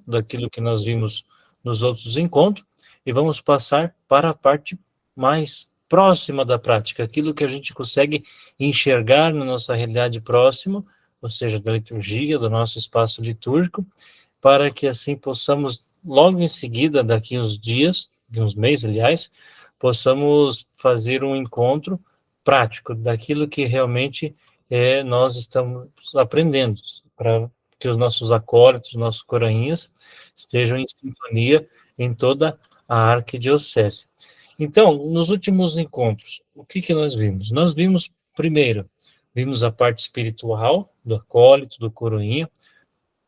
daquilo que nós vimos nos outros encontros, e vamos passar para a parte mais próxima da prática, aquilo que a gente consegue enxergar na nossa realidade próxima, ou seja, da liturgia, do nosso espaço litúrgico, para que assim possamos, logo em seguida, daqui uns dias, de uns meses, aliás, possamos fazer um encontro prático daquilo que realmente nós estamos aprendendo, para que os nossos acólitos, nossos coroinhas, estejam em sintonia em toda a arquidiocese. Então, nos últimos encontros, o que nós vimos? Nós vimos, primeiro, vimos a parte espiritual do acólito, do coroinha,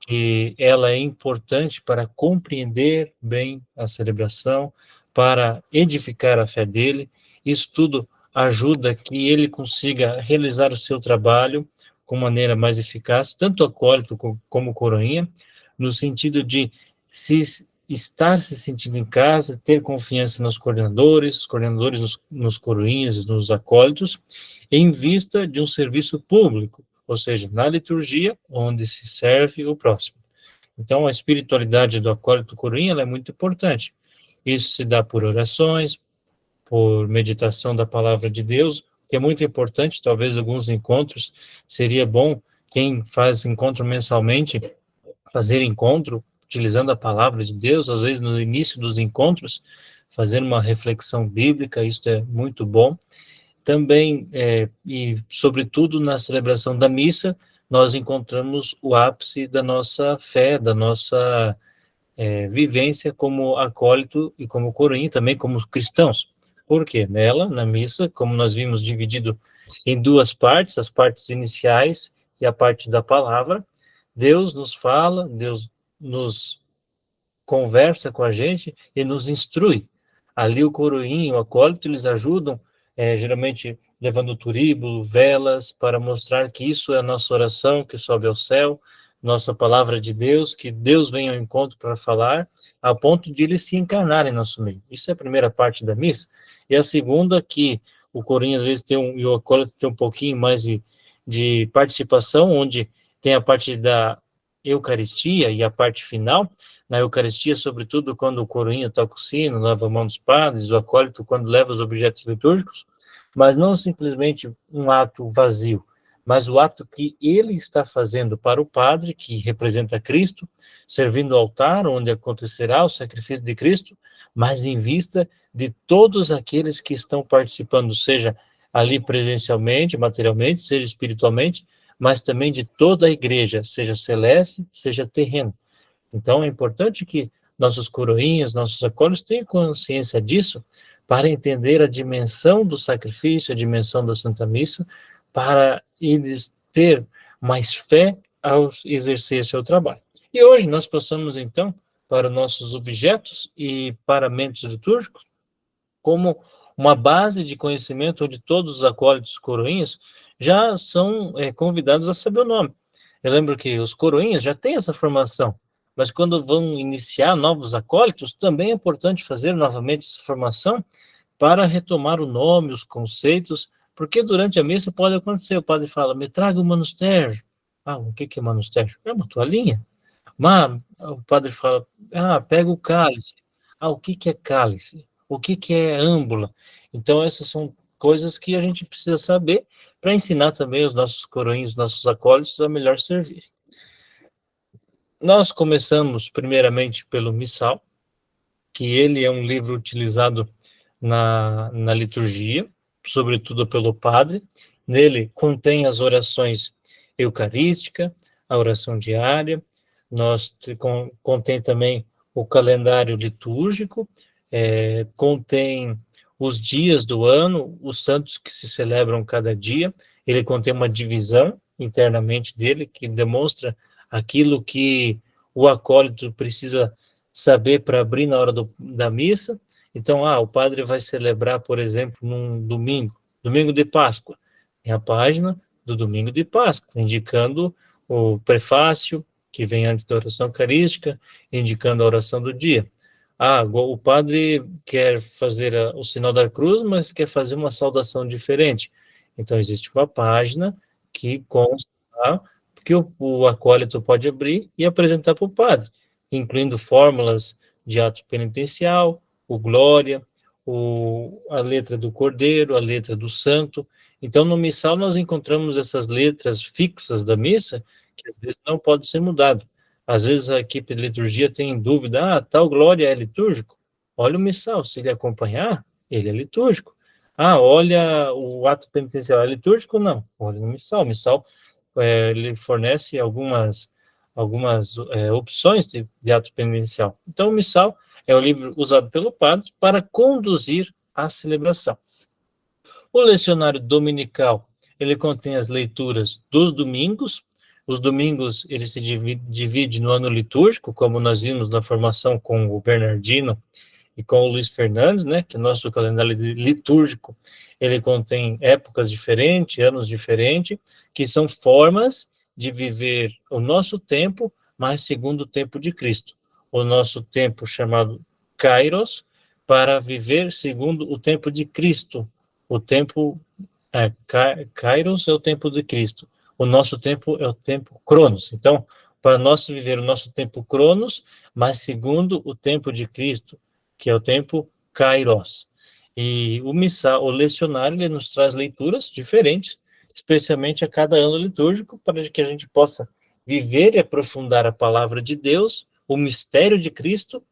que ela é importante para compreender bem a celebração, para edificar a fé dele. Isso tudo ajuda que ele consiga realizar o seu trabalho com maneira mais eficaz, tanto o acólito como o coroinha, no sentido de estar se sentindo em casa, ter confiança nos coordenadores nos coroinhas, nos acólitos, em vista de um serviço público, ou seja, na liturgia, onde se serve o próximo. Então, a espiritualidade do acólito coroinha é muito importante. Isso se dá por orações, por meditação da palavra de Deus, que é muito importante. Talvez alguns encontros seria bom, quem faz encontro mensalmente, fazer encontro utilizando a palavra de Deus, às vezes no início dos encontros, fazer uma reflexão bíblica, isso é muito bom. Também, e sobretudo na celebração da missa, nós encontramos o ápice da nossa fé, da nossa vivência como acólito e como coroinha, também como cristãos. Por quê? Nela, na missa, como nós vimos dividido em duas partes, as partes iniciais e a parte da palavra, Deus nos fala, Deus nos conversa com a gente e nos instrui. Ali o coroinha, o acólito, eles ajudam, geralmente levando turíbulo, velas, para mostrar que isso é a nossa oração que sobe ao céu, nossa palavra de Deus, que Deus vem ao encontro para falar, a ponto de ele se encarnar em nosso meio. Isso é a primeira parte da missa. E a segunda, que o coroinha às vezes e o acólito tem um pouquinho mais de participação, onde tem a parte da Eucaristia e a parte final. Na Eucaristia, sobretudo quando o coroinha toca o sino, lava a mão dos padres, o acólito quando leva os objetos litúrgicos, mas não simplesmente um ato vazio, mas o ato que ele está fazendo para o padre, que representa Cristo, servindo o altar, onde acontecerá o sacrifício de Cristo, mas em vista de todos aqueles que estão participando, seja ali presencialmente, materialmente, seja espiritualmente, mas também de toda a igreja, seja celeste, seja terrena. Então, é importante que nossos coroinhas, nossos acólitos tenham consciência disso, para entender a dimensão do sacrifício, a dimensão da Santa Missa, para eles ter mais fé ao exercer seu trabalho. E hoje nós passamos, então, para nossos objetos e paramentos litúrgicos, como uma base de conhecimento onde todos os acólitos coroinhas já são convidados a saber o nome. Eu lembro que os coroinhas já têm essa formação, mas quando vão iniciar novos acólitos, também é importante fazer novamente essa formação para retomar o nome, os conceitos, porque durante a missa pode acontecer, o padre fala, me traga o monastério. Ah, o que é monastério? É uma toalhinha. Mas o padre fala, pega o cálice. Ah, o que é cálice? O que é âmbula? Então, essas são coisas que a gente precisa saber para ensinar também os nossos coroinhos, os nossos acólitos a melhor servir. Nós começamos primeiramente pelo missal, que ele é um livro utilizado na liturgia, sobretudo pelo padre. Nele contém as orações eucarísticas, a oração diária, contém também o calendário litúrgico, contém os dias do ano, os santos que se celebram cada dia. Ele contém uma divisão internamente dele, que demonstra aquilo que o acólito precisa saber para abrir na hora da missa. Então, o padre vai celebrar, por exemplo, num domingo de Páscoa. É a página do domingo de Páscoa, indicando o prefácio, que vem antes da oração eucarística, indicando a oração do dia. O padre quer fazer o sinal da cruz, mas quer fazer uma saudação diferente. Então, existe uma página que consta que o acólito pode abrir e apresentar para o padre. incluindo fórmulas de ato penitencial, o glória, a letra do Cordeiro, a letra do Santo. Então, no missal, nós encontramos essas letras fixas da missa, que às vezes não pode ser mudado. Às vezes a equipe de liturgia tem dúvida, tal glória é litúrgico? Olha o missal, se ele acompanhar, ele é litúrgico. Olha o ato penitencial, é litúrgico ou não? Olha no missal. O missal ele fornece algumas opções de ato penitencial. Então, o missal é o livro usado pelo padre para conduzir a celebração. O lecionário dominical, ele contém as leituras dos domingos. Os domingos, ele se divide no ano litúrgico, como nós vimos na formação com o Bernardino e com o Luiz Fernandes, né, que o nosso calendário litúrgico, ele contém épocas diferentes, anos diferentes, que são formas de viver o nosso tempo, mas segundo o tempo de Cristo. O nosso tempo chamado Kairos, para viver segundo o tempo de Cristo. O tempo Kairos é o tempo de Cristo. O nosso tempo é o tempo Cronos. Então, para nós viver o nosso tempo Cronos, mas segundo o tempo de Cristo, que é o tempo Kairos. E o missal, o lecionário, ele nos traz leituras diferentes, especialmente a cada ano litúrgico, para que a gente possa viver e aprofundar a palavra de Deus, o mistério de Cristo,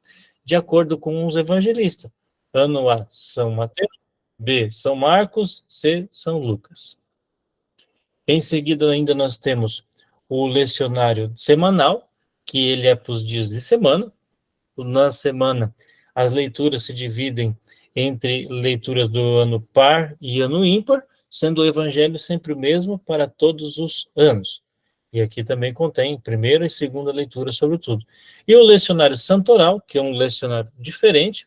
de acordo com os evangelistas. Ano A, São Mateus, B, São Marcos, C, São Lucas. Em seguida, ainda nós temos o lecionário semanal, que ele é para os dias de semana. Na semana, as leituras se dividem entre leituras do ano par e ano ímpar, sendo o evangelho sempre o mesmo para todos os anos. E aqui também contém primeira e segunda leitura sobre tudo. E o lecionário santoral, que é um lecionário diferente,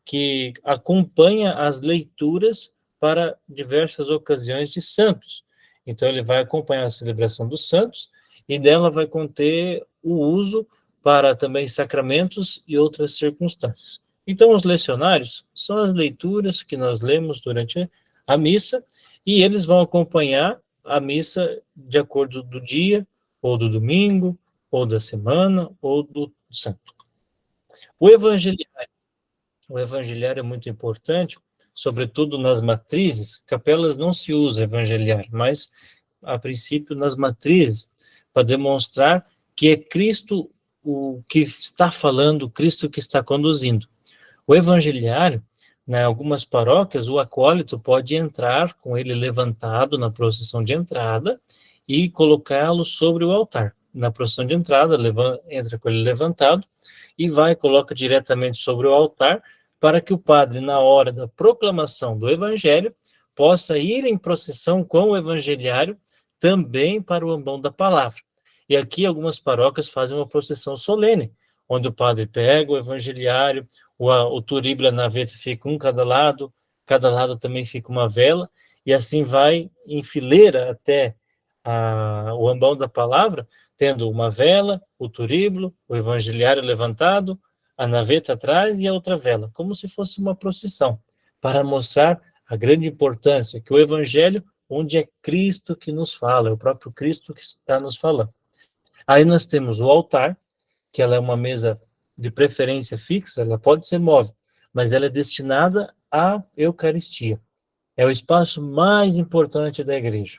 que acompanha as leituras para diversas ocasiões de santos. Então, ele vai acompanhar a celebração dos santos e dela vai conter o uso para também sacramentos e outras circunstâncias. Então, os lecionários são as leituras que nós lemos durante a missa e eles vão acompanhar a missa de acordo do dia, ou do domingo, ou da semana, ou do santo. O evangeliário é muito importante, sobretudo nas matrizes. Capelas não se usa evangeliário, mas, a princípio, nas matrizes, para demonstrar que é Cristo o que está falando, Cristo que está conduzindo. O evangeliário, em algumas paróquias, o acólito pode entrar com ele levantado na procissão de entrada e colocá-lo sobre o altar. Na procissão de entrada, entra com ele levantado e coloca diretamente sobre o altar, para que o padre, na hora da proclamação do evangelho, possa ir em procissão com o evangeliário também para o ambão da palavra. E aqui algumas paróquias fazem uma procissão solene, onde o padre pega o evangeliário, o turíbulo e a naveta ficam cada lado também fica uma vela, e assim vai em fileira até o ambão da palavra, tendo uma vela, o turíbulo, o evangeliário levantado, a naveta atrás e a outra vela, como se fosse uma procissão, para mostrar a grande importância que o evangelho, onde é Cristo que nos fala, é o próprio Cristo que está nos falando. Aí nós temos o altar, que ela é uma mesa de preferência fixa, ela pode ser móvel, mas ela é destinada à Eucaristia. É o espaço mais importante da igreja,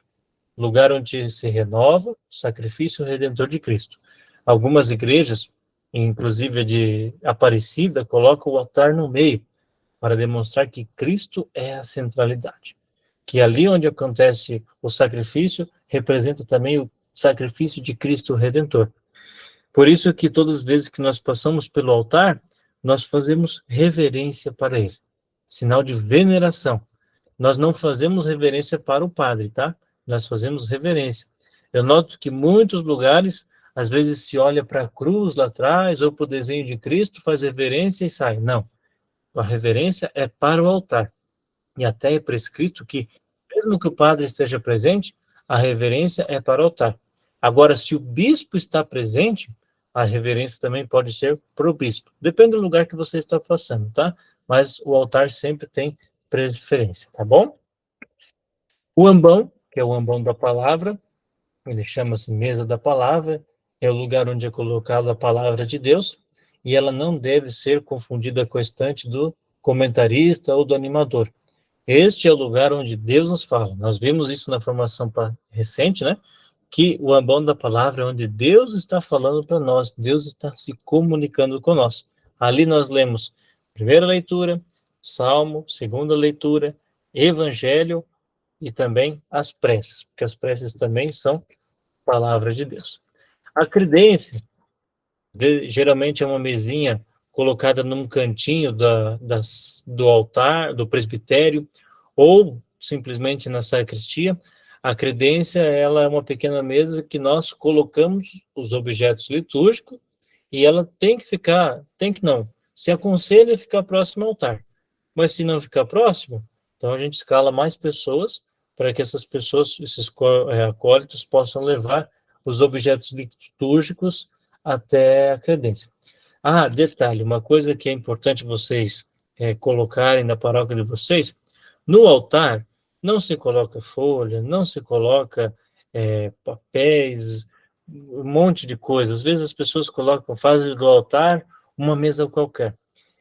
lugar onde se renova o sacrifício redentor de Cristo. Algumas igrejas, inclusive a de Aparecida, colocam o altar no meio, para demonstrar que Cristo é a centralidade. Que ali onde acontece o sacrifício, representa também o sacrifício de Cristo Redentor. Por isso que todas as vezes que nós passamos pelo altar, nós fazemos reverência para ele, sinal de veneração. Nós não fazemos reverência para o padre, tá? Nós fazemos reverência. Eu noto que muitos lugares, às vezes se olha para a cruz lá atrás, ou para o desenho de Cristo, faz reverência e sai. Não. A reverência é para o altar. E até é prescrito que, mesmo que o padre esteja presente, a reverência é para o altar. Agora, se o bispo está presente, a reverência também pode ser para o bispo. Depende do lugar que você está passando, tá? Mas o altar sempre tem preferência, tá bom? O ambão, que é o ambão da palavra, ele chama-se mesa da palavra, é o lugar onde é colocada a palavra de Deus. e ela não deve ser confundida com a estante do comentarista ou do animador. Este é o lugar onde Deus nos fala. Nós vimos isso na formação recente, né? Que o ambão da palavra é onde Deus está falando para nós, Deus está se comunicando com nós. Ali nós lemos primeira leitura, Salmo, segunda leitura, Evangelho e também as preces, porque as preces também são palavras de Deus. A credência, geralmente é uma mesinha colocada num cantinho do altar, do presbitério, ou simplesmente na sacristia. A credência, ela é uma pequena mesa que nós colocamos os objetos litúrgicos e ela se aconselha a ficar próximo ao altar. Mas se não ficar próximo, então a gente escala mais pessoas para que essas pessoas, esses acólitos, possam levar os objetos litúrgicos até a credência. Ah, detalhe, uma coisa que é importante vocês colocarem na paróquia de vocês, no altar não se coloca folha, não se coloca papéis, um monte de coisas. Às vezes as pessoas fazem do altar uma mesa qualquer.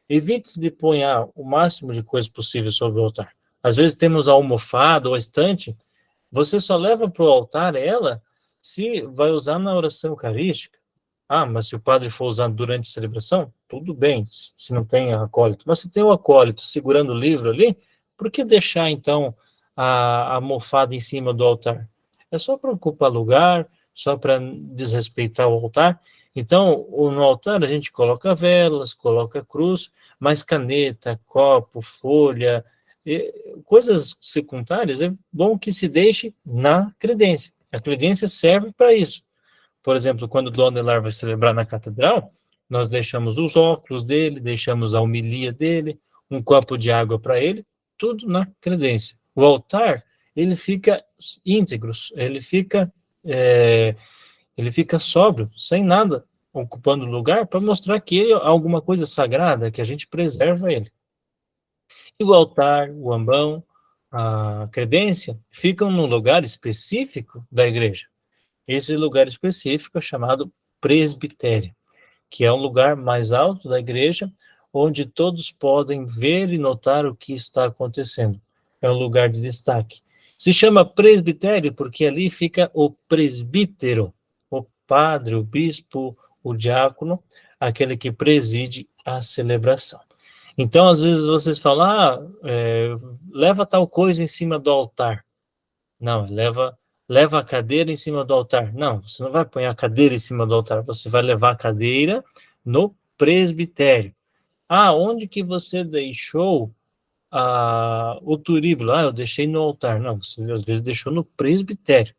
Evite de pôr o máximo de coisas possível sobre o altar. Às vezes temos a almofada ou a estante, você só leva para o altar ela se vai usar na oração eucarística. Ah, mas se o padre for usando durante a celebração, tudo bem, se não tem acólito. Mas se tem o acólito segurando o livro ali, por que deixar, então, a almofada em cima do altar? É só para ocupar lugar, só para desrespeitar o altar. Então, no altar a gente coloca velas, coloca cruz, mas caneta, copo, folha, coisas secundárias, é bom que se deixe na credência. A credência serve para isso. Por exemplo, quando o Dom Adelar vai celebrar na catedral, nós deixamos os óculos dele, deixamos a homilia dele, um copo de água para ele, tudo na credência. O altar, ele fica íntegro, ele fica sóbrio, sem nada ocupando lugar, para mostrar que ele é alguma coisa sagrada, que a gente preserva ele. E o altar, o ambão, a credência, ficam num lugar específico da igreja. Esse lugar específico é chamado presbitério, que é um lugar mais alto da igreja, onde todos podem ver e notar o que está acontecendo. É um lugar de destaque. Se chama presbitério porque ali fica o presbítero, o padre, o bispo, o diácono, aquele que preside a celebração. Então, às vezes vocês falam, leva tal coisa em cima do altar. Não, leva a cadeira em cima do altar. Não, você não vai pôr a cadeira em cima do altar, você vai levar a cadeira no presbitério. Ah, onde que você deixou o turíbulo? Ah, eu deixei no altar. Não, você às vezes deixou no presbitério.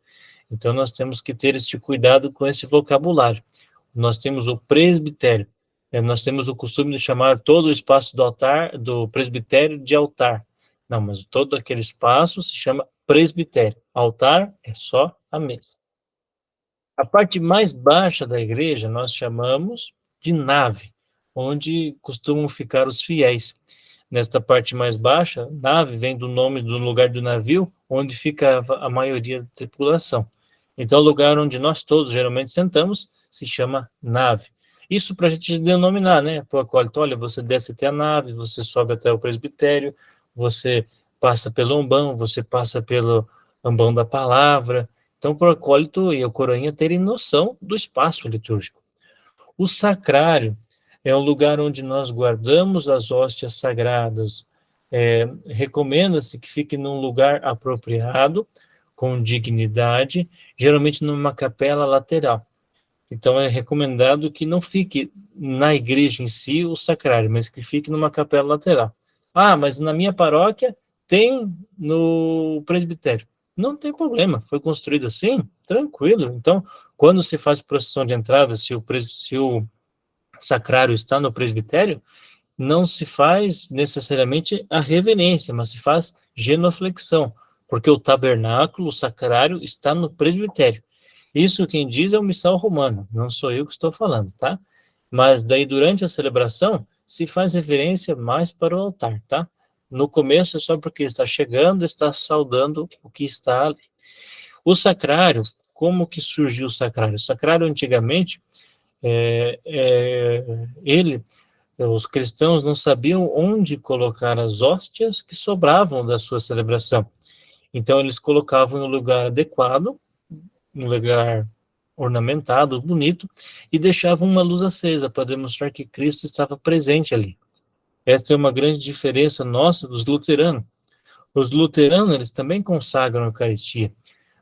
Então, nós temos que ter este cuidado com esse vocabulário. Nós temos o presbitério. Nós temos o costume de chamar todo o espaço do altar, do presbitério, de altar. Não, mas todo aquele espaço se chama presbitério. Altar é só a mesa. A parte mais baixa da igreja nós chamamos de nave, onde costumam ficar os fiéis. Nesta parte mais baixa, nave vem do nome do lugar do navio, onde fica a maioria da tripulação. Então, o lugar onde nós todos geralmente sentamos se chama nave. Isso para a gente denominar, né? Para o acólito, olha, você desce até a nave, você sobe até o presbitério, você passa pelo ambão, você passa pelo ambão da palavra. Então, para o acólito e a coroinha terem noção do espaço litúrgico. O sacrário é um lugar onde nós guardamos as hóstias sagradas. Recomenda-se que fique num lugar apropriado, com dignidade, geralmente numa capela lateral. Então, é recomendado que não fique na igreja em si o sacrário, mas que fique numa capela lateral. Ah, mas na minha paróquia tem no presbitério. Não tem problema, foi construído assim, tranquilo. Então, quando se faz procissão de entrada, se o sacrário está no presbitério, não se faz necessariamente a reverência, mas se faz genuflexão, porque o tabernáculo, o sacrário, está no presbitério. Isso quem diz é o missal romano, não sou eu que estou falando, tá? Mas daí, durante a celebração, se faz reverência mais para o altar, tá? No começo é só porque está chegando, está saudando o que está ali. O sacrário, como que surgiu o sacrário? O sacrário, antigamente, Os cristãos não sabiam onde colocar as hóstias que sobravam da sua celebração. Então, eles colocavam em um lugar adequado, um lugar ornamentado, bonito, e deixavam uma luz acesa para demonstrar que Cristo estava presente ali. Esta é uma grande diferença nossa dos luteranos. Os luteranos, eles também consagram a Eucaristia,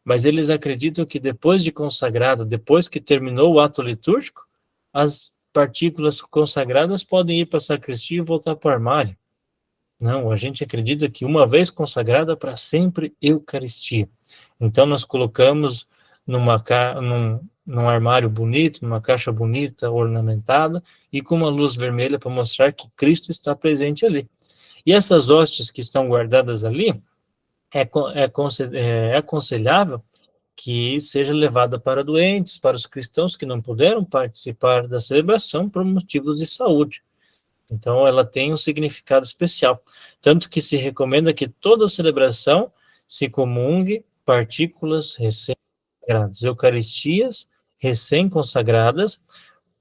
mas eles acreditam que depois de consagrado, depois que terminou o ato litúrgico, as partículas consagradas podem ir para a sacristia e voltar para o armário. Não, a gente acredita que uma vez consagrada, para sempre Eucaristia. Então nós colocamos num armário bonito, numa caixa bonita, ornamentada, e com uma luz vermelha para mostrar que Cristo está presente ali. E essas hóstias que estão guardadas ali, é aconselhável que seja levada para doentes, para os cristãos que não puderam participar da celebração por motivos de saúde. Então, ela tem um significado especial. Tanto que se recomenda que toda celebração se comungue partículas recém-consagradas, eucaristias recém-consagradas,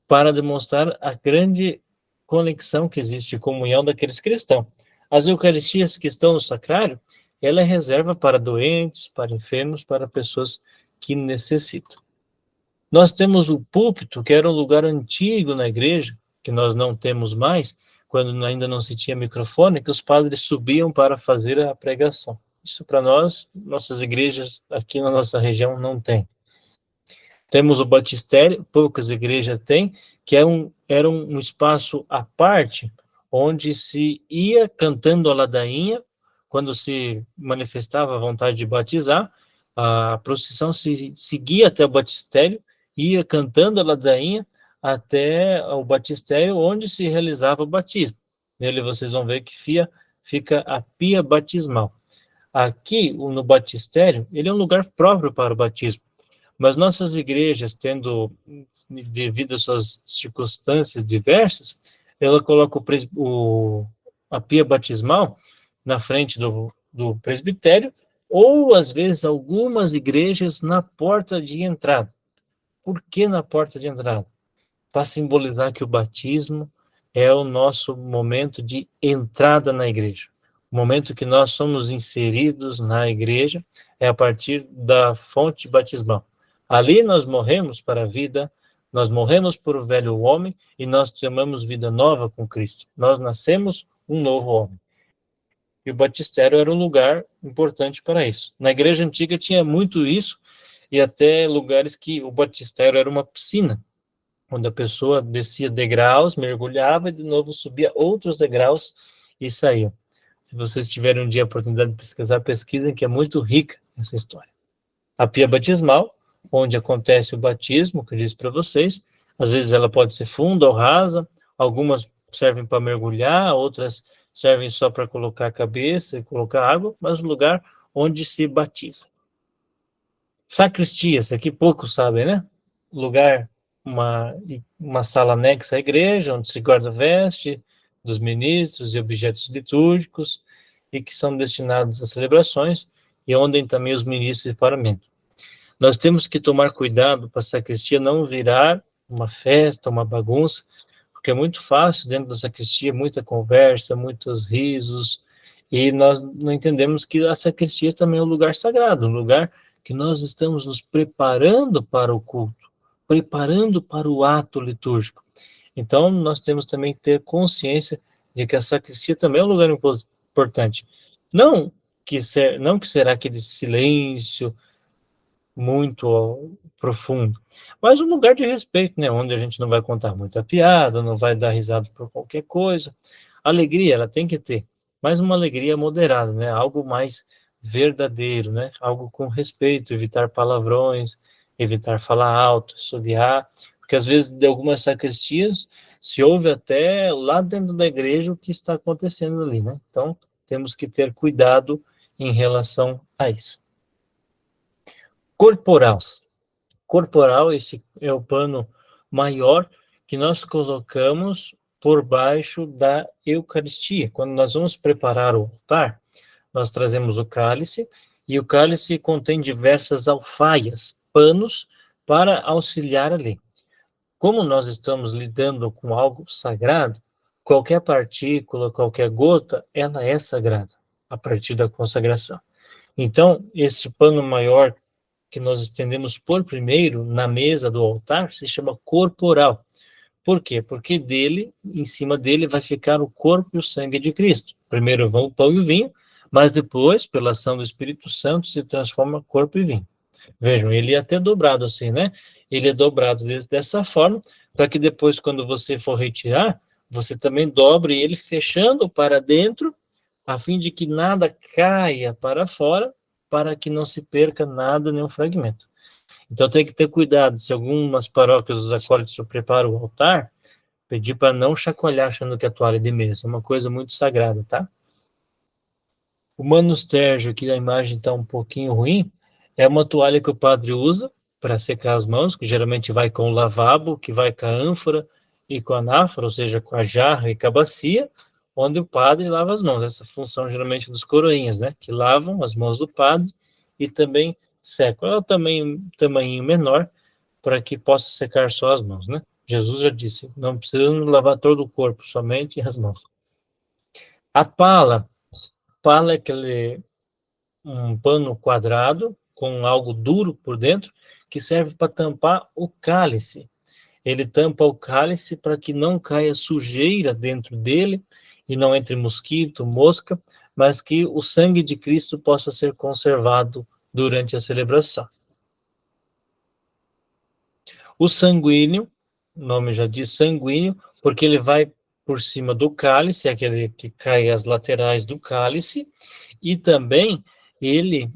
para demonstrar a grande conexão que existe de comunhão daqueles cristãos. As eucaristias que estão no sacrário, ela é reserva para doentes, para enfermos, para pessoas que necessitam. Nós temos o púlpito, que era um lugar antigo na igreja, que nós não temos mais, quando ainda não se tinha microfone, que os padres subiam para fazer a pregação. Isso para nós, nossas igrejas aqui na nossa região não tem. Temos o batistério, poucas igrejas têm, que era um espaço à parte, onde se ia cantando a ladainha, quando se manifestava a vontade de batizar, a procissão se seguia até o batistério, ia cantando a ladainha até o batistério, onde se realizava o batismo. Nele vocês vão ver que fica a pia batismal. Aqui, no batistério, ele é um lugar próprio para o batismo. Mas nossas igrejas, devido às suas circunstâncias diversas, ela coloca a pia batismal na frente do presbitério, ou, às vezes, algumas igrejas na porta de entrada. Por que na porta de entrada? Para simbolizar que o batismo é o nosso momento de entrada na igreja. O momento que nós somos inseridos na igreja é a partir da fonte batismal. Ali nós morremos para a vida, nós morremos por o velho homem e nós tomamos vida nova com Cristo. Nós nascemos um novo homem. E o batistério era um lugar importante para isso. Na igreja antiga tinha muito isso, e até lugares que o batistério era uma piscina, onde a pessoa descia degraus, mergulhava e de novo subia outros degraus e saía. Se vocês tiverem um dia a oportunidade de pesquisar, pesquisem, que é muito rica essa história. A pia batismal, onde acontece o batismo, que eu disse para vocês, às vezes ela pode ser funda ou rasa, algumas servem para mergulhar, outras servem só para colocar a cabeça e colocar água, mas o lugar onde se batiza. Sacristias, aqui poucos sabem, né? Lugar, uma sala anexa à igreja, onde se guarda a veste dos ministros e objetos litúrgicos, e que são destinados a celebrações, e onde também os ministros de paramento. Nós temos que tomar cuidado para a sacristia não virar uma festa, uma bagunça, porque é muito fácil dentro da sacristia, muita conversa, muitos risos, e nós não entendemos que a sacristia também é um lugar sagrado, um lugar que nós estamos nos preparando para o culto, preparando para o ato litúrgico. Então, nós temos também que ter consciência de que a sacristia também é um lugar importante. Não que será aquele silêncio muito profundo, mas um lugar de respeito, né, onde a gente não vai contar muita piada, não vai dar risada por qualquer coisa. Alegria, ela tem que ter, mas uma alegria moderada, né, algo mais verdadeiro, né, algo com respeito, evitar palavrões, evitar falar alto, assobiar, porque às vezes de algumas sacristias se ouve até lá dentro da igreja o que está acontecendo ali, né, então temos que ter cuidado em relação a isso. Corporal. Corporal, esse é o pano maior que nós colocamos por baixo da Eucaristia. Quando nós vamos preparar o altar, nós trazemos o cálice, e o cálice contém diversas alfaias, panos, para auxiliar ali. como nós estamos lidando com algo sagrado, qualquer partícula, qualquer gota, ela é sagrada, a partir da consagração. Então, esse pano maior que nós estendemos por primeiro na mesa do altar se chama corporal. Por quê? Porque dele, em cima dele, vai ficar o corpo e o sangue de Cristo. Primeiro vão o pão e o vinho, mas depois, pela ação do Espírito Santo, se transforma corpo e vinho. Vejam, ele é até dobrado assim, né? Ele é dobrado dessa forma, para que depois, quando você for retirar, você também dobre ele fechando para dentro, a fim de que nada caia para fora, para que não se perca nada, nenhum fragmento. Então tem que ter cuidado, se algumas paróquias os acólitos preparam o altar, pedir para não chacoalhar achando que a toalha é de mesa, é uma coisa muito sagrada, tá? O manustérgio, que a imagem está um pouquinho ruim, é uma toalha que o padre usa para secar as mãos, que geralmente vai com o lavabo, que vai com a ânfora e com a anáfora, ou seja, com a jarra e com a bacia, onde o padre lava as mãos. Essa função geralmente dos coroinhas, né? Que lavam as mãos do padre e também secam. É o tamanho menor para que possa secar só as mãos, né? Jesus já disse, não precisamos lavar todo o corpo, somente as mãos. A pala é aquele um pano quadrado com algo duro por dentro que serve para tampar o cálice. Ele tampa o cálice para que não caia sujeira dentro dele e não entre mosquito, mosca, mas que o sangue de Cristo possa ser conservado durante a celebração. O sanguíneo, o nome já diz sanguíneo, porque ele vai por cima do cálice, aquele que cai às laterais do cálice, e também ele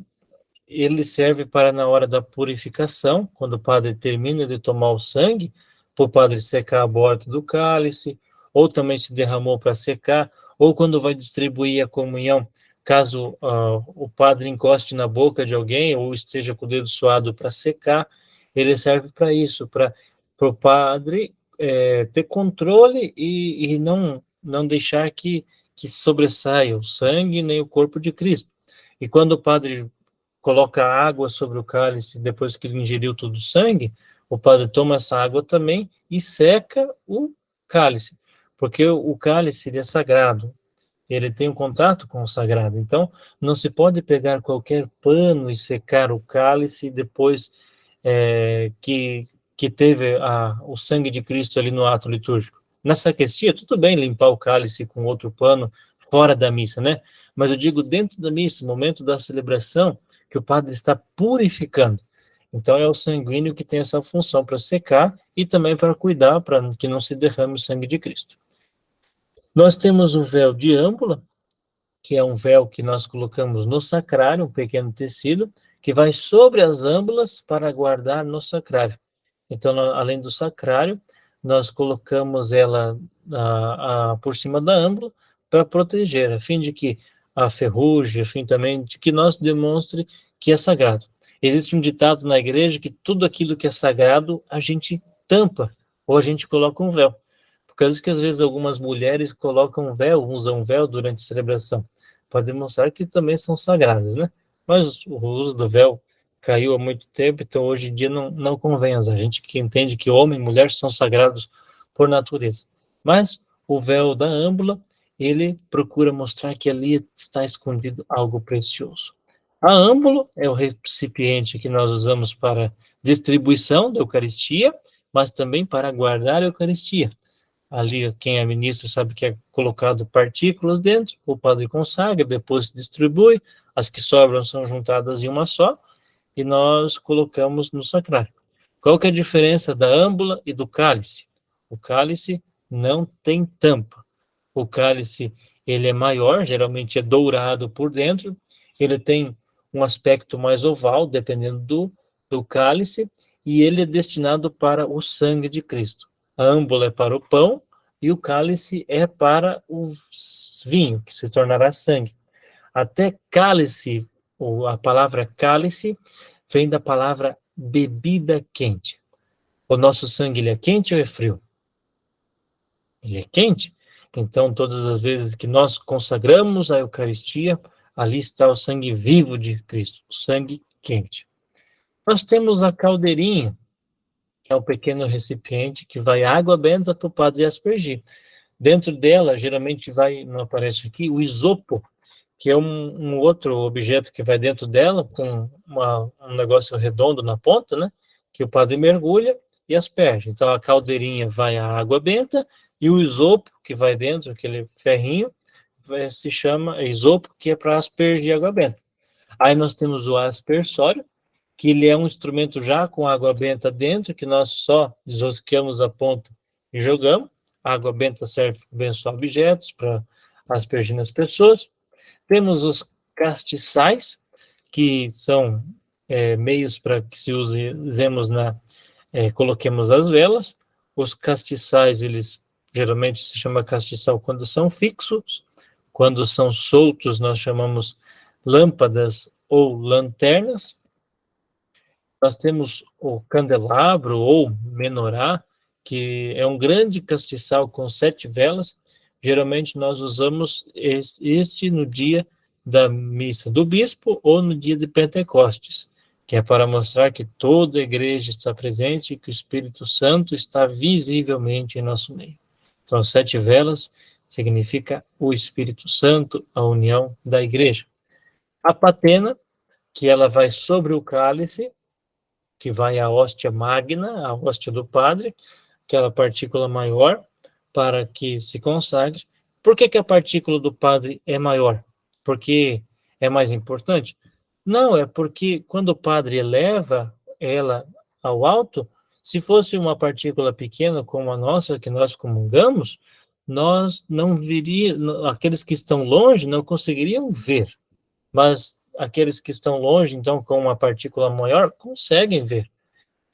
serve para na hora da purificação, quando o padre termina de tomar o sangue, para o padre secar a borda do cálice, ou também se derramou para secar, ou quando vai distribuir a comunhão, caso o padre encoste na boca de alguém, ou esteja com o dedo suado para secar, ele serve para isso, para o padre ter controle e não deixar que sobressaia o sangue nem o corpo de Cristo. E quando o padre coloca água sobre o cálice depois que ele ingeriu todo o sangue, o padre toma essa água também e seca o cálice, porque o cálice ele é sagrado, ele tem um contato com o sagrado, então não se pode pegar qualquer pano e secar o cálice depois que teve o sangue de Cristo ali no ato litúrgico. Na sacristia, tudo bem limpar o cálice com outro pano fora da missa, né? Mas eu digo dentro da missa, momento da celebração, que o padre está purificando. Então é o sanguíneo que tem essa função para secar e também para cuidar para que não se derrame o sangue de Cristo. Nós temos o véu de âmbula, que é um véu que nós colocamos no sacrário, um pequeno tecido, que vai sobre as âmbulas para guardar no sacrário. Então, além do sacrário, nós colocamos ela por cima da âmbula para proteger, a fim de que a ferrugem, a fim também de que nós demonstre que é sagrado. Existe um ditado na igreja que tudo aquilo que é sagrado a gente tampa ou a gente coloca um véu. Por causa que às vezes algumas mulheres colocam um véu, usam um véu durante a celebração, para demonstrar que também são sagradas, né? Mas o uso do véu caiu há muito tempo, então hoje em dia não convém usar. A gente que entende que homem e mulher são sagrados por natureza. Mas o véu da âmbula, ele procura mostrar que ali está escondido algo precioso. A âmbula é o recipiente que nós usamos para distribuição da Eucaristia, mas também para guardar a Eucaristia. Ali, quem é ministro sabe que é colocado partículas dentro, o padre consagra, depois distribui, as que sobram são juntadas em uma só, e nós colocamos no sacrário. Qual que é a diferença da âmbula e do cálice? O cálice não tem tampa. O cálice, ele é maior, geralmente é dourado por dentro, ele tem um aspecto mais oval, dependendo do cálice, e ele é destinado para o sangue de Cristo. A âmbula é para o pão e o cálice é para o vinho, que se tornará sangue. Até cálice, ou a palavra cálice, vem da palavra bebida quente. O nosso sangue, ele é quente ou é frio? Ele é quente. Então, todas as vezes que nós consagramos a Eucaristia, ali está o sangue vivo de Cristo, o sangue quente. Nós temos a caldeirinha, que é um pequeno recipiente que vai água benta para o padre aspergir. Dentro dela, geralmente vai, não aparece aqui, o isopo, que é um outro objeto que vai dentro dela, com um negócio redondo na ponta, né? Que o padre mergulha e asperge. Então, a caldeirinha vai a água benta e o isopo, que vai dentro, aquele ferrinho, se chama isopo, que é para aspergir água benta. Aí nós temos o aspersório, que ele é um instrumento já com água benta dentro, que nós só desrosqueamos a ponta e jogamos. A água benta serve para abençoar objetos, para aspergir nas pessoas. Temos os castiçais, que são meios para que se usemos coloquemos as velas. Os castiçais, eles geralmente se chama castiçal quando são fixos, quando são soltos nós chamamos lâmpadas ou lanternas. Nós temos o candelabro ou menorá, que é um grande castiçal com 7 velas. Geralmente nós usamos este no dia da missa do bispo ou no dia de Pentecostes, que é para mostrar que toda a igreja está presente e que o Espírito Santo está visivelmente em nosso meio. Então, 7 velas significa o Espírito Santo, a união da igreja. A patena, que ela vai sobre o cálice, que vai a hóstia magna, a hóstia do padre, aquela partícula maior, para que se consagre. Por que a partícula do padre é maior? Porque é mais importante? Não, é porque quando o padre eleva ela ao alto, se fosse uma partícula pequena como a nossa, que nós comungamos, nós não viríamos, aqueles que estão longe não conseguiriam ver, mas aqueles que estão longe, então, com uma partícula maior, conseguem ver.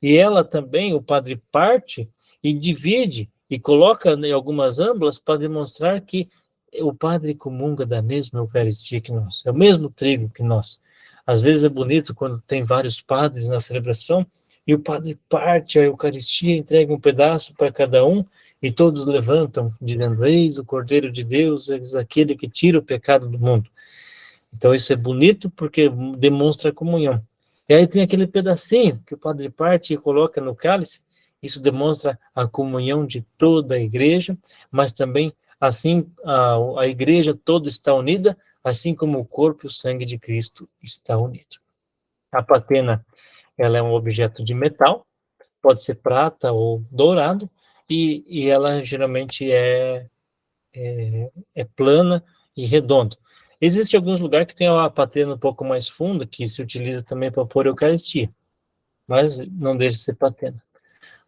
E ela também, o padre parte e divide e coloca em algumas âmbulas para demonstrar que o padre comunga da mesma Eucaristia que nós, é o mesmo trigo que nós. Às vezes é bonito quando tem vários padres na celebração e o padre parte a Eucaristia, entrega um pedaço para cada um e todos levantam, dizendo: eis o Cordeiro de Deus, eis aquele que tira o pecado do mundo. Então isso é bonito porque demonstra a comunhão. E aí tem aquele pedacinho que o padre parte e coloca no cálice, isso demonstra a comunhão de toda a igreja, mas também assim a igreja toda está unida, assim como o corpo e o sangue de Cristo está unido. A patena, ela é um objeto de metal, pode ser prata ou dourado, e ela geralmente é plana e redonda. Existem alguns lugares que tem a patena um pouco mais funda, que se utiliza também para pôr Eucaristia, mas não deixa de ser patena.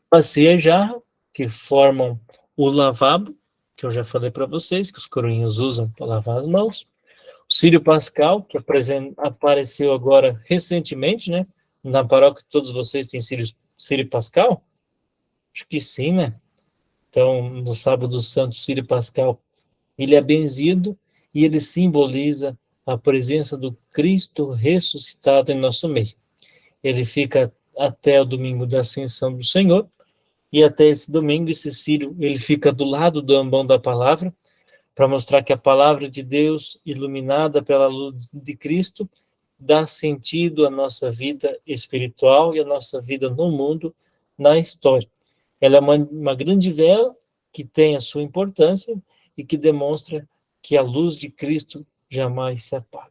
Bacia e jarra, que formam o lavabo, que eu já falei para vocês, que os coroinhos usam para lavar as mãos. O círio pascal, que apareceu agora recentemente, né? Na paróquia todos vocês têm círio pascal? Acho que sim, né? Então, no sábado santo, círio pascal, ele é benzido e ele simboliza a presença do Cristo ressuscitado em nosso meio. Ele fica até o domingo da ascensão do Senhor, e até esse domingo, esse círio, ele fica do lado do ambão da palavra, para mostrar que a palavra de Deus, iluminada pela luz de Cristo, dá sentido à nossa vida espiritual e à nossa vida no mundo, na história. Ela é uma grande vela que tem a sua importância e que demonstra que a luz de Cristo jamais se apaga.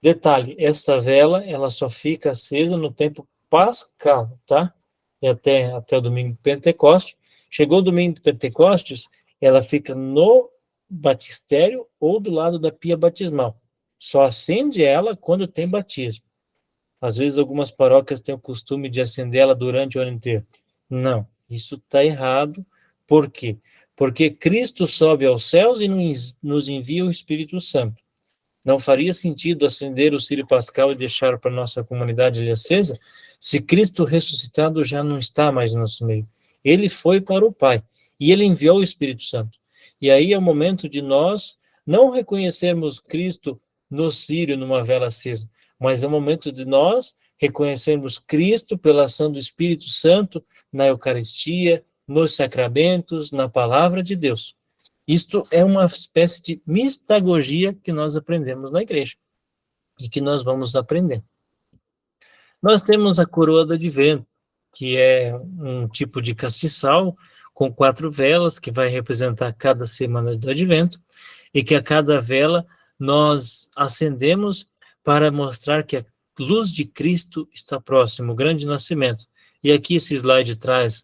Detalhe, essa vela, ela só fica acesa no tempo pascal, tá? E até o domingo de Pentecostes. Chegou o domingo de Pentecostes, ela fica no batistério ou do lado da pia batismal. Só acende ela quando tem batismo. Às vezes algumas paróquias têm o costume de acender ela durante o ano inteiro. Não, isso está errado. Por quê? Porque Cristo sobe aos céus e nos envia o Espírito Santo. Não faria sentido acender o círio pascal e deixar para nossa comunidade ali acesa, se Cristo ressuscitado já não está mais no nosso meio. Ele foi para o Pai e ele enviou o Espírito Santo. E aí é o momento de nós não reconhecermos Cristo no círio, numa vela acesa, mas é o momento de nós reconhecermos Cristo pela ação do Espírito Santo na Eucaristia, nos sacramentos, na palavra de Deus. Isto é uma espécie de mistagogia que nós aprendemos na igreja e que nós vamos aprender. Nós temos a coroa do advento, que é um tipo de castiçal, com 4 velas, que vai representar cada semana do Advento, e que a cada vela nós acendemos para mostrar que a luz de Cristo está próximo, o grande nascimento. E aqui esse slide traz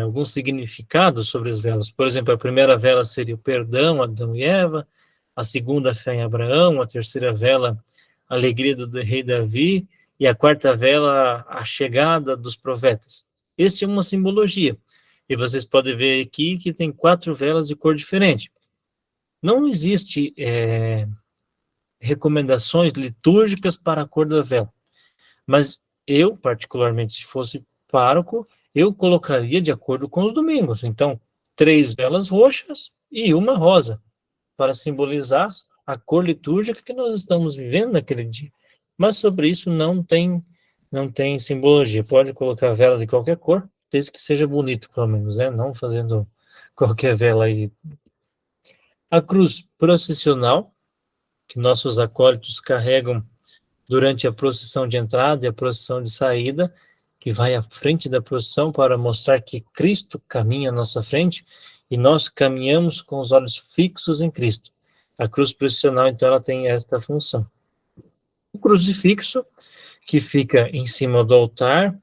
alguns significados sobre as velas. Por exemplo, a primeira vela seria o perdão, Adão e Eva, a segunda, fé em Abraão, a terceira vela, a alegria do rei Davi, e a quarta vela, a chegada dos profetas. Este é uma simbologia. E vocês podem ver aqui que tem 4 velas de cor diferente. Não existe recomendações litúrgicas para a cor da vela, mas eu, particularmente, se fosse pároco, eu colocaria de acordo com os domingos. Então, 3 velas roxas e uma rosa, para simbolizar a cor litúrgica que nós estamos vivendo naquele dia. Mas sobre isso não tem simbologia. Pode colocar vela de qualquer cor, desde que seja bonito, pelo menos, né? Não fazendo qualquer vela aí. A cruz processional, que nossos acólitos carregam durante a procissão de entrada e a procissão de saída, que vai à frente da procissão para mostrar que Cristo caminha à nossa frente e nós caminhamos com os olhos fixos em Cristo. A cruz processional, então, ela tem esta função. O crucifixo, que fica em cima do altar,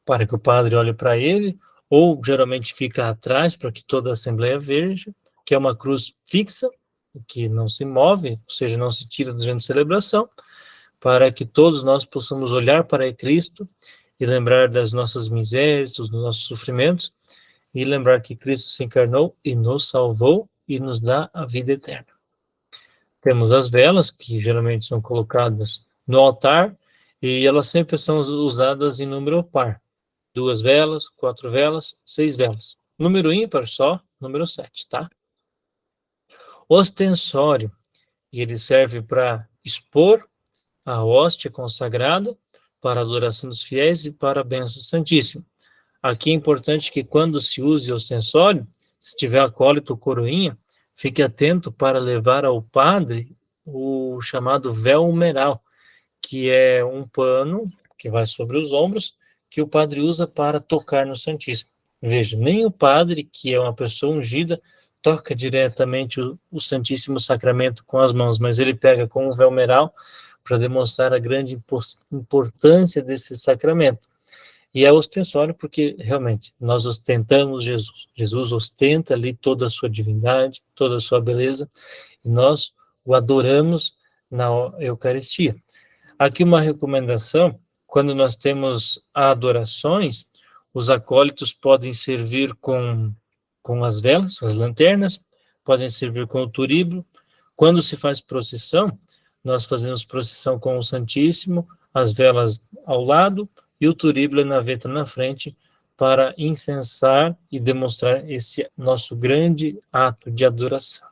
para que o padre olhe para ele, ou geralmente fica atrás, para que toda a Assembleia veja, que é uma cruz fixa, que não se move, ou seja, não se tira durante a celebração, para que todos nós possamos olhar para Cristo e lembrar das nossas misérias, dos nossos sofrimentos, e lembrar que Cristo se encarnou e nos salvou e nos dá a vida eterna. Temos as velas, que geralmente são colocadas no altar, e elas sempre são usadas em número par. 2 velas, 4 velas, 6 velas. Número ímpar só, número 7, tá? Ostensório, e ele serve para expor a hóstia consagrada, para a adoração dos fiéis e para a bênção santíssima. Aqui é importante que quando se use ostensório, se tiver acólito ou coroinha, fique atento para levar ao padre o chamado véu umeral, que é um pano que vai sobre os ombros, que o padre usa para tocar no Santíssimo. Veja, nem o padre, que é uma pessoa ungida, toca diretamente o Santíssimo Sacramento com as mãos, mas ele pega com o véu umeral para demonstrar a grande importância desse sacramento. E é ostensório porque, realmente, nós ostentamos Jesus. Jesus ostenta ali toda a sua divindade, toda a sua beleza, e nós o adoramos na Eucaristia. Aqui uma recomendação: quando nós temos adorações, os acólitos podem servir com as velas, as lanternas, podem servir com o turíbulo. Quando se faz procissão, nós fazemos procissão com o Santíssimo, as velas ao lado e o turíbulo na veta na frente, para incensar e demonstrar esse nosso grande ato de adoração.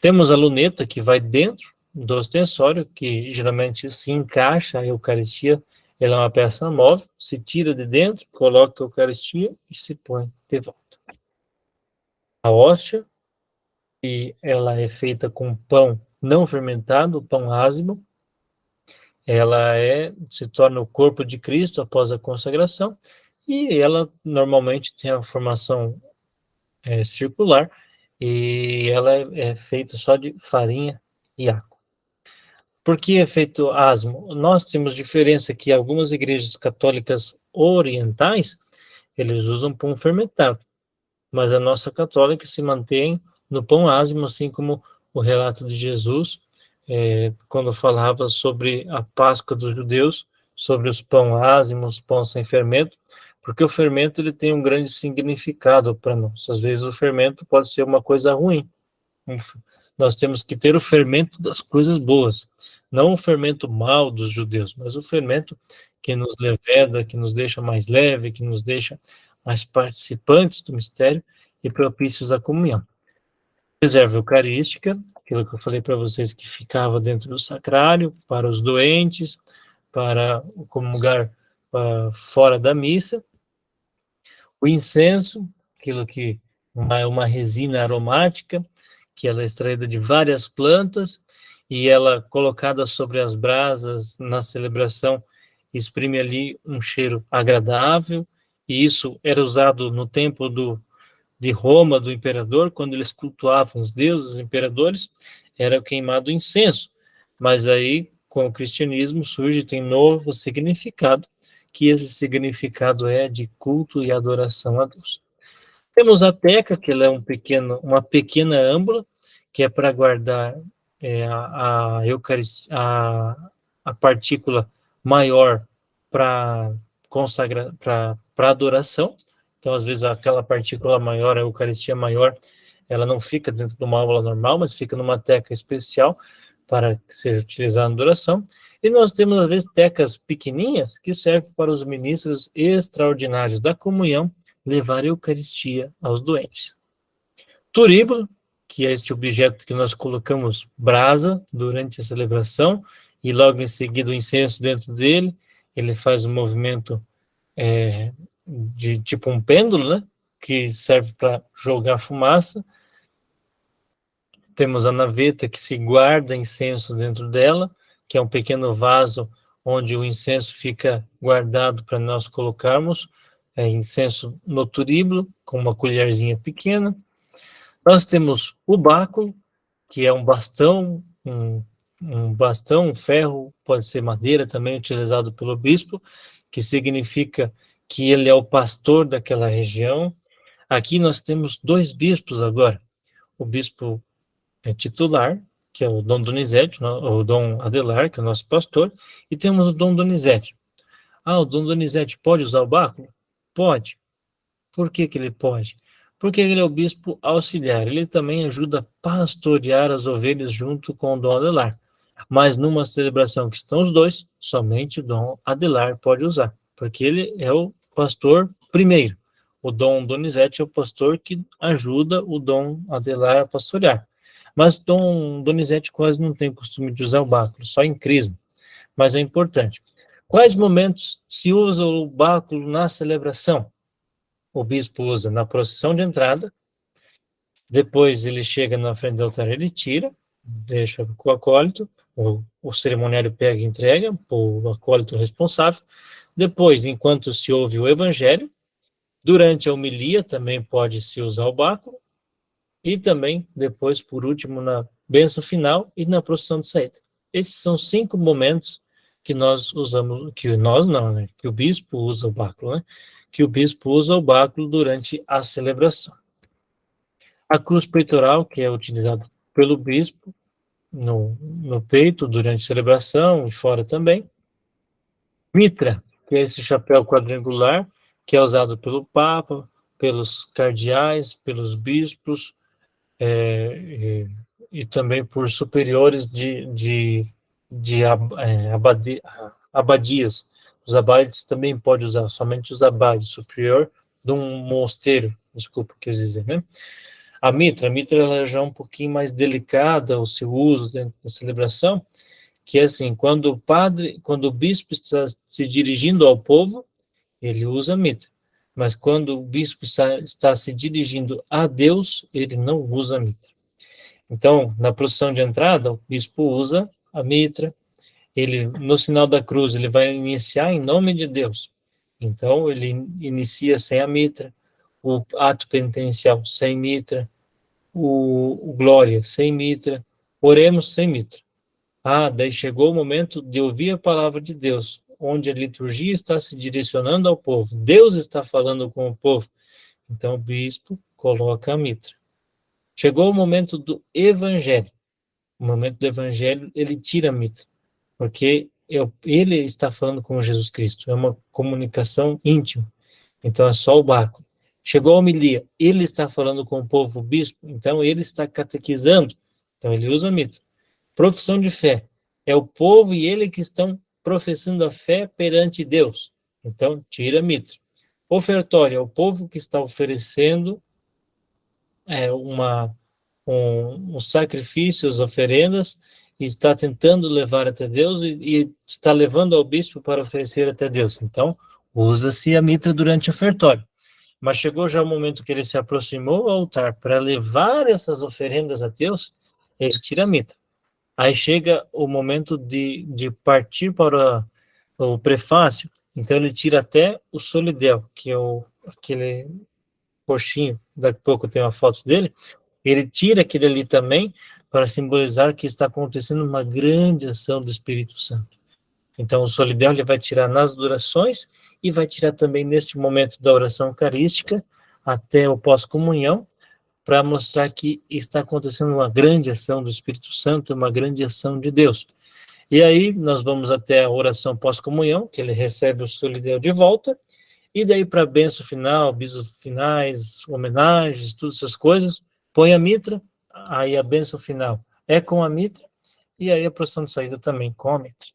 Temos a luneta, que vai dentro do ostensório, que geralmente se encaixa a Eucaristia. Ela é uma peça móvel, se tira de dentro, coloca a Eucaristia e se põe de volta. A hóstia, que ela é feita com pão não fermentado, pão ázimo, ela se torna o corpo de Cristo após a consagração, e ela normalmente tem a formação circular, e ela é feita só de farinha e água. Por que é feito asmo? Nós temos diferença que algumas igrejas católicas orientais, eles usam pão fermentado, mas a nossa católica se mantém no pão ázimo, assim como o relato de Jesus, quando falava sobre a Páscoa dos judeus, sobre os pão ázimos, pão sem fermento, porque o fermento ele tem um grande significado para nós. Às vezes o fermento pode ser uma coisa ruim. Nós temos que ter o fermento das coisas boas, não o fermento mal dos judeus, mas o fermento que nos leveda, que nos deixa mais leve, que nos deixa mais participantes do mistério e propícios à comunhão. Reserva eucarística, aquilo que eu falei para vocês, que ficava dentro do sacrário, para os doentes, para comungar fora da missa. O incenso, aquilo que é uma resina aromática, que ela é extraída de várias plantas, e ela colocada sobre as brasas na celebração, exprime ali um cheiro agradável, e isso era usado no tempo de Roma, do imperador, quando eles cultuavam os deuses, os imperadores, era queimado incenso. Mas aí, com o cristianismo, surge, tem novo significado, que esse significado é de culto e adoração a Deus. Temos a teca, que ela é uma pequena âmbula, que é para guardar a Eucaristia, a partícula maior para consagra, para adoração. Então, às vezes, aquela partícula maior, a Eucaristia maior, ela não fica dentro de uma âmbula normal, mas fica numa teca especial para ser utilizada na adoração. E nós temos, às vezes, tecas pequenininhas que servem para os ministros extraordinários da comunhão levar a Eucaristia aos doentes. Turíbulo, que é este objeto que nós colocamos brasa durante a celebração, e logo em seguida o incenso dentro dele, ele faz um movimento de tipo um pêndulo, né? Que serve para jogar fumaça. Temos a naveta, que se guarda incenso dentro dela, que é um pequeno vaso onde o incenso fica guardado para nós colocarmos incenso no turíbulo, com uma colherzinha pequena. Nós temos o báculo, que é um bastão, um ferro, pode ser madeira também, utilizado pelo bispo, que significa que ele é o pastor daquela região. Aqui nós temos 2 bispos agora. O bispo titular, que é o Dom Donizete, o Dom Adelar, que é o nosso pastor, e temos o Dom Donizete. O Dom Donizete pode usar o báculo? Pode. Por que ele pode? Porque ele é o bispo auxiliar, ele também ajuda a pastorear as ovelhas junto com o Dom Adelar. Mas numa celebração que estão os dois, somente o Dom Adelar pode usar, porque ele é o pastor primeiro. O Dom Donizete é o pastor que ajuda o Dom Adelar a pastorear. Mas Dom Donizete quase não tem costume de usar o báculo, só em crisma, mas é importante. Quais momentos se usa o báculo na celebração? O bispo usa na procissão de entrada, depois ele chega na frente do altar, ele tira, deixa com o acólito, o cerimoniário pega e entrega o acólito responsável. Depois, enquanto se ouve o evangelho, durante a homilia também pode-se usar o báculo, e também depois, por último, na bênção final e na procissão de saída. Esses são 5 momentos que nós usamos, que nós não, né? Que o bispo usa o báculo, né? Que o bispo usa o báculo durante a celebração. A cruz peitoral, que é utilizada pelo bispo no peito durante a celebração e fora também. Mitra, que é esse chapéu quadrangular, que é usado pelo Papa, pelos cardeais, pelos bispos, e também por superiores de abadias. Os abades também podem usar, somente os abades, superior de um mosteiro, desculpa, quer dizer, né? A mitra ela já é um pouquinho mais delicada, o seu uso dentro da celebração, que é assim, quando o bispo está se dirigindo ao povo, ele usa a mitra. Mas quando o bispo está se dirigindo a Deus, ele não usa a mitra. Então, na procissão de entrada, o bispo usa a mitra, ele, no sinal da cruz, ele vai iniciar em nome de Deus. Então, ele inicia sem a mitra, o ato penitencial sem mitra, o glória sem mitra, oremos sem mitra. Daí chegou o momento de ouvir a palavra de Deus, onde a liturgia está se direcionando ao povo, Deus está falando com o povo. Então, o bispo coloca a mitra. Chegou o momento do evangelho. No momento do evangelho, ele tira a mitra, porque ele está falando com Jesus Cristo, é uma comunicação íntima, então é só o báculo. Chegou a homilia, ele está falando com o povo, o bispo, então ele está catequizando, então ele usa a mitra. Profissão de fé, é o povo e ele que estão professando a fé perante Deus, então tira a mitra. Ofertório, é o povo que está oferecendo os sacrifícios, as oferendas, e está tentando levar até Deus e está levando ao bispo para oferecer até Deus. Então, usa-se a mitra durante o ofertório. Mas chegou já o momento que ele se aproximou ao altar para levar essas oferendas a Deus, ele tira a mitra. Aí chega o momento de partir o prefácio, então ele tira até o solidel, que é aquele coxinho, daqui a pouco tem uma foto dele, ele tira aquele ali também para simbolizar que está acontecendo uma grande ação do Espírito Santo. Então, o solidel ele vai tirar nas durações e vai tirar também neste momento da oração eucarística até o pós-comunhão, para mostrar que está acontecendo uma grande ação do Espírito Santo, uma grande ação de Deus. E aí nós vamos até a oração pós-comunhão, que ele recebe o solidel de volta, e daí para a bênção final, bisos finais, homenagens, todas essas coisas, põe a mitra, aí a bênção final é com a mitra, e aí a procissão de saída também com a mitra.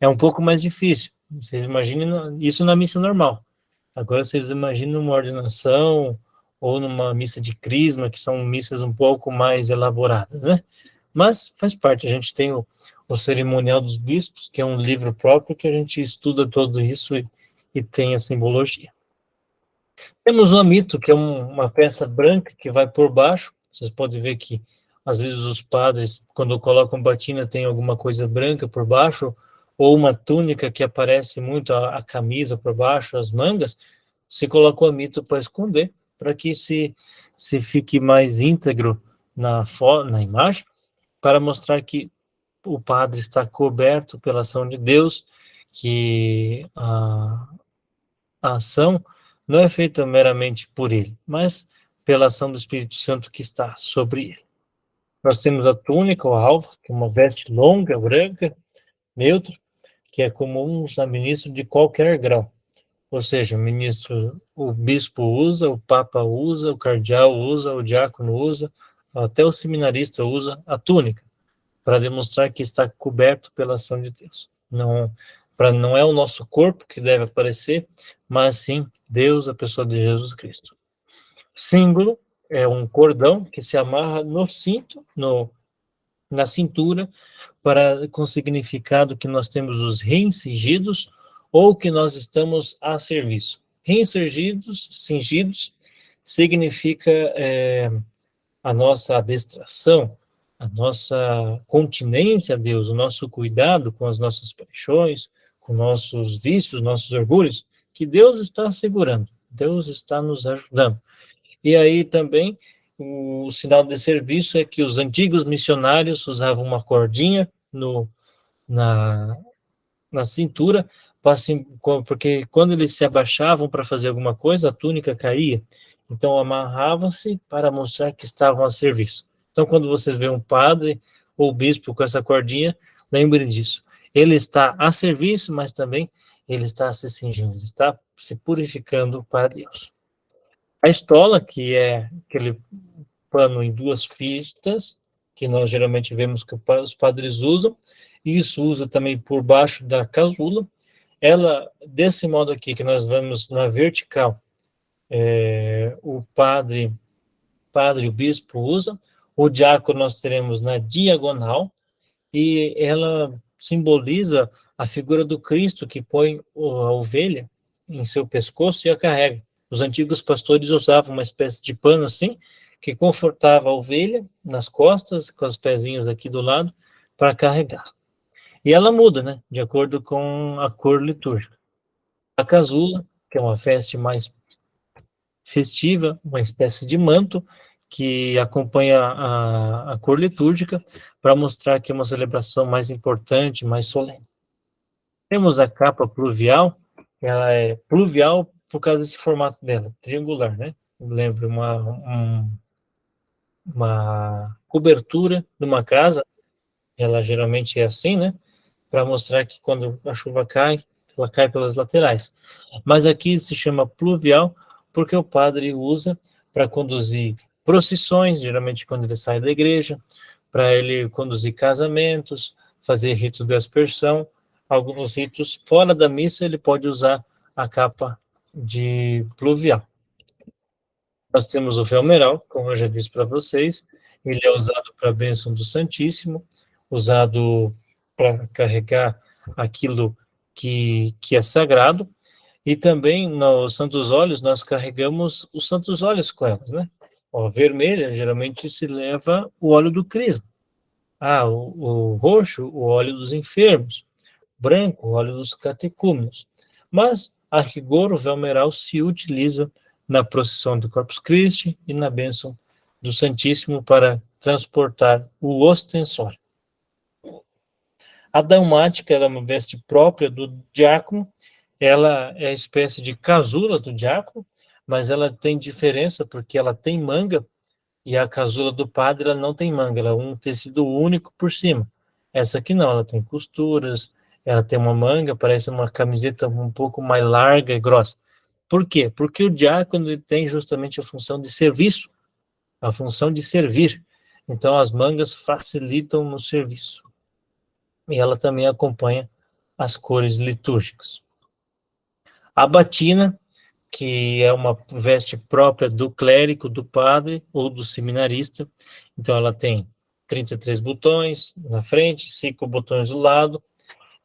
É um pouco mais difícil, vocês imaginem isso na missa normal. Agora vocês imaginam uma ordenação ou numa missa de crisma, que são missas um pouco mais elaboradas, né? Mas faz parte, a gente tem o Cerimonial dos Bispos, que é um livro próprio que a gente estuda tudo isso e tem a simbologia. Temos o amito, que é uma peça branca que vai por baixo. Vocês podem ver que, às vezes, os padres, quando colocam batina, tem alguma coisa branca por baixo, ou uma túnica que aparece muito a camisa por baixo, as mangas. Se coloca o amito para esconder, para que se fique mais íntegro na imagem, para mostrar que o padre está coberto pela ação de Deus, que a ação não é feita meramente por ele, mas pela ação do Espírito Santo que está sobre ele. Nós temos a túnica, o alvo, que é uma veste longa, branca, neutra, que é comum a ministro de qualquer grau. Ou seja, o bispo usa, o papa usa, o cardeal usa, o diácono usa, até o seminarista usa a túnica, para demonstrar que está coberto pela ação de Deus. Não é o nosso corpo que deve aparecer, mas sim Deus, a pessoa de Jesus Cristo. Símbolo é um cordão que se amarra no cinto, na cintura, com significado que nós temos os reincingidos ou que nós estamos a serviço. Reincingidos, cingidos, significa a nossa adestração, a nossa continência a Deus, o nosso cuidado com as nossas paixões, com nossos vícios, nossos orgulhos, que Deus está segurando, Deus está nos ajudando. E aí também o sinal de serviço é que os antigos missionários usavam uma cordinha na cintura, porque quando eles se abaixavam para fazer alguma coisa, a túnica caía. Então amarravam-se para mostrar que estavam a serviço. Então quando vocês veem um padre ou bispo com essa cordinha, lembrem disso. Ele está a serviço, mas também ele está se cingindo, ele está se purificando para Deus. A estola, que é aquele pano em duas fitas, que nós geralmente vemos que os padres usam, e isso usa também por baixo da casula. Ela, desse modo aqui, que nós vemos na vertical, o padre, o bispo usa, o diácono nós teremos na diagonal, e ela simboliza a figura do Cristo que põe a ovelha em seu pescoço e a carrega. Os antigos pastores usavam uma espécie de pano assim, que confortava a ovelha nas costas, com os pezinhos aqui do lado, para carregar. E ela muda, né, de acordo com a cor litúrgica. A casula, que é uma veste mais festiva, uma espécie de manto, que acompanha a cor litúrgica, para mostrar que é uma celebração mais importante, mais solene. Temos a capa pluvial, ela é pluvial por causa desse formato dela, triangular, né? Lembra uma cobertura de uma casa, ela geralmente é assim, né? Para mostrar que quando a chuva cai, ela cai pelas laterais. Mas aqui se chama pluvial porque o padre usa para conduzir procissões, geralmente quando ele sai da igreja, para ele conduzir casamentos, fazer rito de aspersão, alguns ritos fora da missa ele pode usar a capa de pluvial. Nós temos o velmeral, como eu já disse para vocês, ele é usado para a bênção do Santíssimo, usado para carregar aquilo que é sagrado, e também nos santos óleos nós carregamos os santos óleos com elas, né? Ó, vermelha geralmente se leva o óleo do crisma. O roxo, o óleo dos enfermos. branco, o óleo dos catecúmenos. Mas, a rigor, o véu meral se utiliza na procissão do Corpus Christi e na bênção do Santíssimo para transportar o ostensório. A dalmática ela é uma veste própria do diácono, ela é a espécie de casula do diácono, mas ela tem diferença porque ela tem manga e a casula do padre ela não tem manga, ela é um tecido único por cima. Essa aqui não, ela tem costuras, ela tem uma manga, parece uma camiseta um pouco mais larga e grossa. Por quê? Porque o diácono ele tem justamente a função de serviço, a função de servir. Então as mangas facilitam no serviço. E ela também acompanha as cores litúrgicas. A batina, que é uma veste própria do clérigo, do padre ou do seminarista. Então ela tem 33 botões na frente, 5 botões do lado,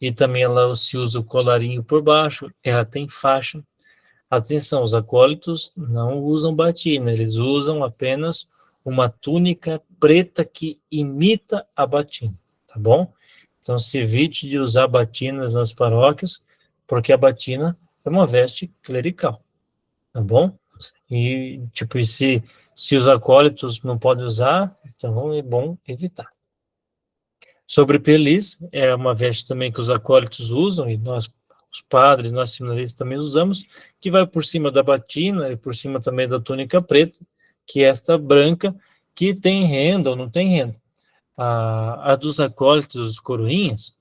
e também ela se usa o colarinho por baixo, ela tem faixa. Atenção, os acólitos não usam batina, eles usam apenas uma túnica preta que imita a batina, tá bom? Então se evite de usar batinas nas paróquias, porque a batina é uma veste clerical, tá bom? E, tipo, se os acólitos não podem usar, então é bom evitar. Sobrepeliz é uma veste também que os acólitos usam, e nós, os padres, nós seminaristas também usamos, que vai por cima da batina e por cima também da túnica preta, que é esta branca, que tem renda ou não tem renda. A dos acólitos, os coroinhas,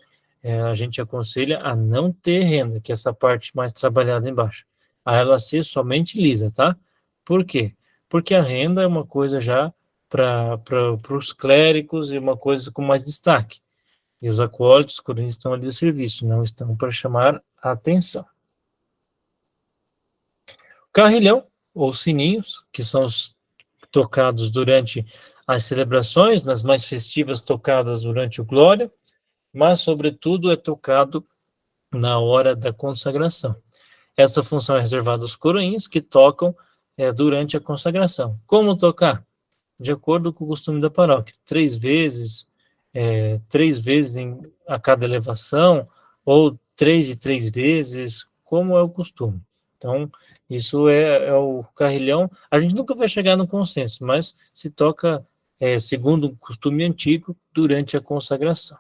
a gente aconselha a não ter renda, que é essa parte mais trabalhada embaixo, a ela ser somente lisa, tá? Por quê? Porque a renda é uma coisa já para os clérigos e uma coisa com mais destaque. E os acólitos, quando eles estão ali a serviço, não estão para chamar a atenção. Carrilhão, ou sininhos, que são os tocados durante as celebrações, nas mais festivas tocadas durante o Glória, mas, sobretudo, é tocado na hora da consagração. Essa função é reservada aos coroinhas, que tocam durante a consagração. Como tocar? De acordo com o costume da paróquia, 3 vezes a cada elevação, ou 3 e 3 vezes, como é o costume. Então, isso é o carrilhão. A gente nunca vai chegar no consenso, mas se toca, segundo um costume antigo, durante a consagração.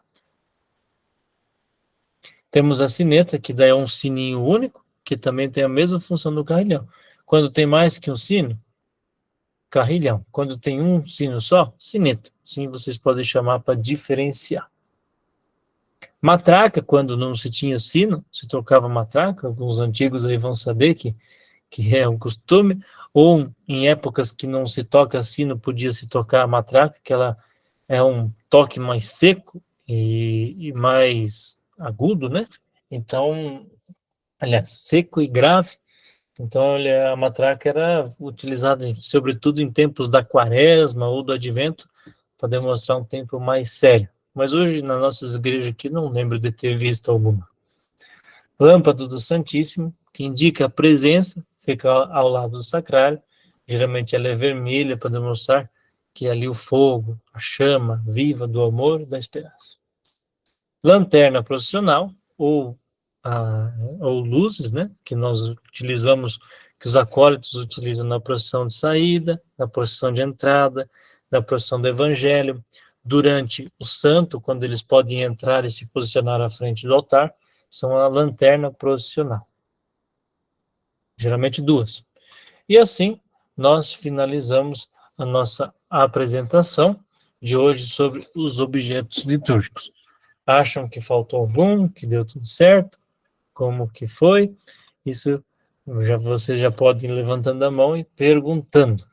Temos a sineta, que daí é um sininho único, que também tem a mesma função do carrilhão. Quando tem mais que um sino, carrilhão. Quando tem um sino só, sineta. Sim, vocês podem chamar para diferenciar. Matraca, quando não se tinha sino, se trocava matraca. Alguns antigos aí vão saber que é um costume. Ou em épocas que não se toca sino, podia se tocar a matraca, que ela é um toque mais seco e mais agudo, né? Então, aliás, seco e grave. Então, a matraca era utilizada, sobretudo, em tempos da quaresma ou do advento, para demonstrar um tempo mais sério. Mas hoje, nas nossas igrejas aqui, não lembro de ter visto alguma. Lâmpada do Santíssimo, que indica a presença, fica ao lado do sacrário. Geralmente ela é vermelha, para demonstrar que é ali o fogo, a chama viva do amor e da esperança. Lanterna processional, ou luzes, né, que nós utilizamos, que os acólitos utilizam na procissão de saída, na procissão de entrada, na procissão do evangelho, durante o santo, quando eles podem entrar e se posicionar à frente do altar, são a lanterna processional. Geralmente 2. E assim, nós finalizamos a nossa apresentação de hoje sobre os objetos litúrgicos. Acham que faltou algum, que deu tudo certo? Como que foi? Isso vocês já podem ir levantando a mão e perguntando.